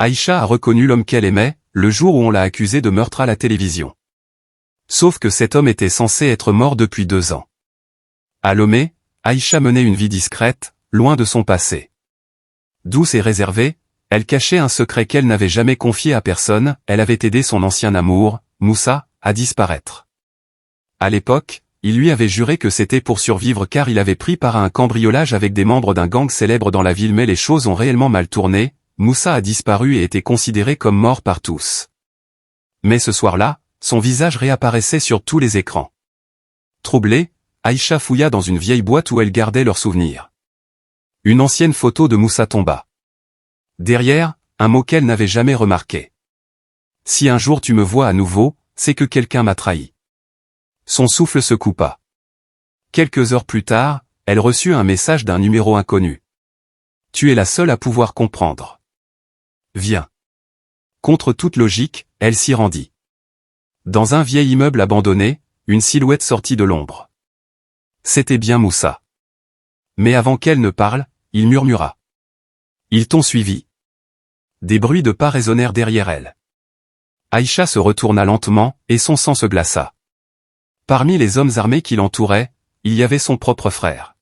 Aïcha a reconnu l'homme qu'elle aimait, le jour où on l'a accusé de meurtre à la télévision. Sauf que cet homme était censé être mort depuis 2 ans. À Lomé, Aïcha menait une vie discrète, loin de son passé. Douce et réservée, elle cachait un secret qu'elle n'avait jamais confié à personne, elle avait aidé son ancien amour, Moussa, à disparaître. À l'époque, il lui avait juré que c'était pour survivre car il avait pris part à un cambriolage avec des membres d'un gang célèbre dans la ville, mais les choses ont réellement mal tourné, Moussa a disparu et était considéré comme mort par tous. Mais ce soir-là, son visage réapparaissait sur tous les écrans. Troublée, Aïcha fouilla dans une vieille boîte où elle gardait leurs souvenirs. Une ancienne photo de Moussa tomba. Derrière, un mot qu'elle n'avait jamais remarqué. « Si un jour tu me vois à nouveau, c'est que quelqu'un m'a trahi. » Son souffle se coupa. Quelques heures plus tard, elle reçut un message d'un numéro inconnu. « Tu es la seule à pouvoir comprendre. Viens. » Contre toute logique, elle s'y rendit. Dans un vieil immeuble abandonné, une silhouette sortit de l'ombre. C'était bien Moussa. Mais avant qu'elle ne parle, il murmura. « Ils t'ont suivi. » Des bruits de pas résonnèrent derrière elle. Aïcha se retourna lentement, et son sang se glaça. Parmi les hommes armés qui l'entouraient, il y avait son propre frère.